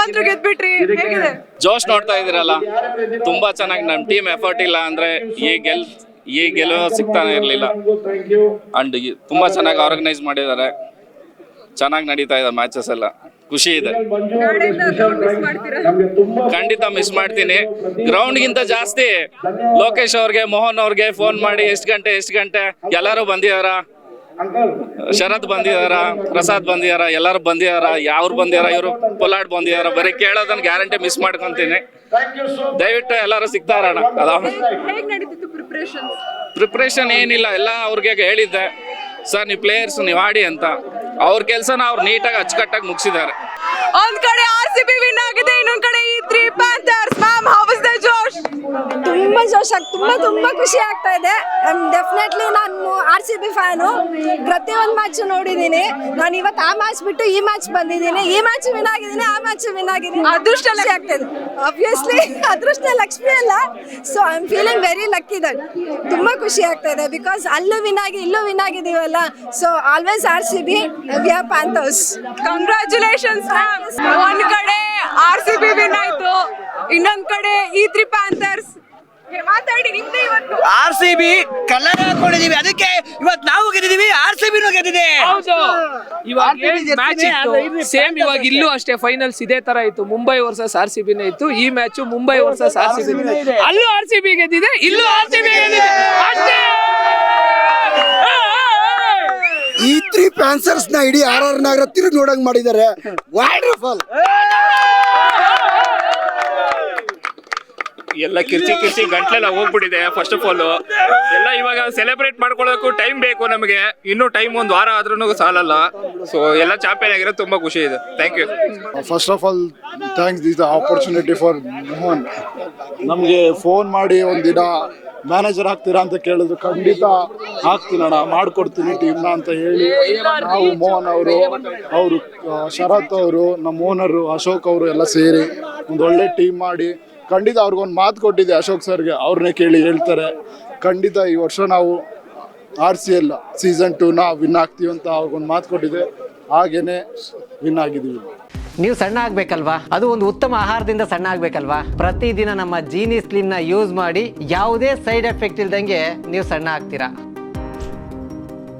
ನೀವಂತೂ ಗೆದ್ಬಿಟ್ರಿ, ಹೇಗಿದೆ? ಜೋಶ್ ನೋಡ್ತಾ ಇದೀರಲ್ಲ, ತುಂಬಾ ಚೆನ್ನಾಗಿ ನಮ್ ಟೀಮ್ ಎಫರ್ಟ್ ಇಲ್ಲ ಅಂದ್ರೆ ಈ ಗೆಲುವು ಸಿಗ್ತಾನೆ ಇರ್ಲಿಲ್ಲ. ಅಂಡ್ ತುಂಬಾ ಚೆನ್ನಾಗಿ ಆರ್ಗನೈಸ್ ಮಾಡಿದ್ದಾರೆ, ಚೆನ್ನಾಗಿ ನಡೀತಾ ಇದೆ ಮ್ಯಾಚಸ್ ಎಲ್ಲ, ಖುಷಿ ಇದೆ. ನಾಳೆಯಿಂದ ground miss ಮಾಡ್ತೀರಾ? ಖಂಡಿತ ಮಿಸ್ ಮಾಡ್ತೀನಿ. ಗ್ರೌಂಡ್ ಗಿಂತ ಜಾಸ್ತಿ ಲೋಕೇಶ್ ಅವ್ರಿಗೆ, ಮೋಹನ್ ಅವ್ರಿಗೆ ಫೋನ್ ಮಾಡಿ ಎಷ್ಟು ಗಂಟೆ ಎಲ್ಲರೂ ಬಂದಿದಾರ, ಶರತ್ ಬಂದಿದಾರ, ಪ್ರಸಾದ್ ಬಂದಿದಾರ, ಎಲ್ಲರೂ ಬಂದಿದಾರ, ಯಾವ್ರು ಬಂದಿದಾರ, ಇವರು ಪೊಲಾಡ್ ಬಂದಿದಾರ, ಬರೀ ಕೇಳೋದನ್ನ ಗ್ಯಾರಂಟಿ ಮಿಸ್ ಮಾಡ್ಕೊಂತೀನಿ. ದಯವಿಟ್ಟು ಎಲ್ಲರೂ ಸಿಗ್ತಾರಣ. ಹೇಗ್ ನಡೀತಿತ್ತು ಪ್ರಿಪ್ರೇಷನ್ ಏನಿಲ್ಲ, ಎಲ್ಲ ಅವ್ರಿಗೆ ಹೇಳಿದ್ದೆ, ಸರ್ ನೀವು ಪ್ಲೇಯರ್ಸ್ ನೀವು ಆಡಿ ಅಂತ. ಅವ್ರ ಕೆಲಸನ ಅವ್ರು ನೀಟಾಗಿ ಅಚ್ಚುಕಟ್ಟಾಗಿ ಮುಗಿಸಿದ್ದಾರೆ. ಒಂದ್ ಕಡೆ RCB ವಿನ್ ಆಗಿದೆ, ಇನ್ನೊಂದ್ ಕಡೆ ಈ 3 Panthers. Ma'am, how was the josh? ತುಂಬಾ ಜೋಶ್ ತುಂಬಾ ಖುಷಿ ಆಗ್ತಾ ಇದೆ. ಡೆಫಿನೆಟ್ಲಿ ನಾನು RCB ಫ್ಯಾನು, ಪ್ರತಿಯೊಂದು ಮ್ಯಾಚ್ ನೋಡಿದ್ದೀನಿ. ನಾನು ಇವತ್ತು ಆ ಮ್ಯಾಚ್ ಬಿಟ್ಟು ಈ ಮ್ಯಾಚ್ ಬಂದಿದ್ದೀನಿ, ಈ ಮ್ಯಾಚ್ ವಿನ್ ಆಗಿದ್ದೀನಿ, ಆ ಮ್ಯಾಚ್ ವಿನ್ ಆಗಿದ್ದೀನಿ. ಅದೃಷ್ಟ ಆಗ್ತಾ ಇದೆ. ಆಬ್ವಿಯಸ್ಲಿ ಅದೃಷ್ಟ ಲಕ್ಷ್ಮಿ ಅಲ್ಲ. So I am feeling very lucky that. ತುಂಬಾ ಖುಷಿ ಆಗ್ತಾ ಇದೆ ಬಿಕಾಸ್ ಅಲ್ಲೂ ವಿನ್ ಆಗಿ ಇಲ್ಲೂ ವಿನ್ ಆಗಿದ್ದೀವಲ್ಲ. So always RCB, we are Panthers. Congratulations ma'am. ಒಂದ್ ಕಡೆ RCB ವಿನ್ ಆಯ್ತು, ಇನ್ನೊಂದ್ ಕಡೆ ಈ 3 Panthers. ಮಾತಾಡಿ, ನಿಮ್ದೇ ಇವತ್ತು RCB ಕಲರ್ ಹಾಕೊಂಡಿದೀವಿ, ಅದಕ್ಕೆ ಇವತ್ತು ನಾವು ಗೆದ್ದಿದೀವಿ, RCB ಗೆದ್ದಿದೆ. ಹೌದು, ಇವಾಗ ಮ್ಯಾಚ್ ಇತ್ತು ಸೇಮ್, ಇವಾಗ ಇಲ್ಲೂ ಅಷ್ಟೇ ಫೈನಲ್ಸ್ ಇದೇ ತರ ಇತ್ತು. ಮುಂಬೈ ವರ್ಸಸ್ RCB ಇತ್ತು. ಈ ಮ್ಯಾಚ್ ಮುಂಬೈ ವರ್ಸಸ್ RCB, ಅಲ್ಲೂ RCB ಗೆದ್ದಿದೆ, ಇಲ್ಲೂ RCB ಗೆದ್ದಿದೆ ಅಷ್ಟೇ. ಈ 3 ಪ್ಯಾನ್ಸರ್ಸ್ ನ ಇಡೀ RR ನಗರ ತಿರುಗಿ ನೋಡಂಗ್ ಮಾಡಿದ್ದಾರೆ. ವಂಡರ್ಫುಲ್. ಎಲ್ಲ ಕಿರ್ಚಿ ಗಂಟ್ಲೆಲ್ಲ ಹೋಗ್ಬಿಟ್ಟಿದೆ. ಫಸ್ಟ್ ಆಫ್ ಆಲ್ ಎಲ್ಲ ಇವಾಗ ಸೆಲೆಬ್ರೇಟ್ ಮಾಡ್ಕೊಳ್ಳೋಕ್ಕೂ ಟೈಮ್ ಬೇಕು ನಮಗೆ. ಇನ್ನೂ ಟೈಮ್ ಒಂದು ವಾರ ಆದ್ರೂ ಸಾಲಲ್ಲ. ಸೊ ಎಲ್ಲ ಚಾಂಪಿಯನ್ ಆಗಿರೋದು ತುಂಬಾ ಖುಷಿ ಇದೆ. Thank you. First of all thanks this opportunity for Mohan. ನಮಗೆ ಫೋನ್ ಮಾಡಿ ಒಂದಿನ ಮ್ಯಾನೇಜರ್ ಆಗ್ತೀರಾ ಅಂತ ಕೇಳಿದ್ರು. ಖಂಡಿತ ಆಗ್ತೀನಣ್ಣ, ಮಾಡ್ಕೊಡ್ತೀನಿ ಟೀಮ್ನ ಅಂತ ಹೇಳಿ ನಾವು ಮೋಹನ್ ಅವರು ಶರತ್ ಅವರು, ನಮ್ಮ ಓನರು ಅಶೋಕ್ ಅವರು ಎಲ್ಲ ಸೇರಿ ಒಂದು ಒಳ್ಳೆ ಟೀಮ್ ಮಾಡಿ ಖಂಡಿತ ಅವ್ರಿಗೊಂದು ಮಾತು ಕೊಟ್ಟಿದ್ದೆ ಅಶೋಕ್ ಸರ್ಗೆ, ಅವ್ರನ್ನೇ ಕೇಳಿ ಹೇಳ್ತಾರೆ. ಖಂಡಿತ ಈ ವರ್ಷ ನಾವು RCL ಸೀಸನ್ 2ನ ವಿನ್ ಆಗ್ತೀವಿ ಅಂತ ಅವ್ರಿಗೊಂದು ಮಾತು ಕೊಟ್ಟಿದ್ದೆ, ಹಾಗೇನೆ ವಿನ್ ಆಗಿದ್ದೀವಿ. ನೀವು ಸಣ್ಣ ಆಗ್ಬೇಕಲ್ವಾ? ಅದು ಒಂದು ಉತ್ತಮ ಆಹಾರದಿಂದ ಸಣ್ಣ ಆಗ್ಬೇಕಲ್ವಾ? ಪ್ರತಿದಿನ ನಮ್ಮ ಜೀನಿ ಸ್ಲಿಮ್ನ ಯೂಸ್ ಮಾಡಿ ಯಾವುದೇ ಸೈಡ್ ಎಫೆಕ್ಟ್ ಇಲ್ದಂಗೆ ನೀವು ಸಣ್ಣ ಆಗ್ತೀರಾ.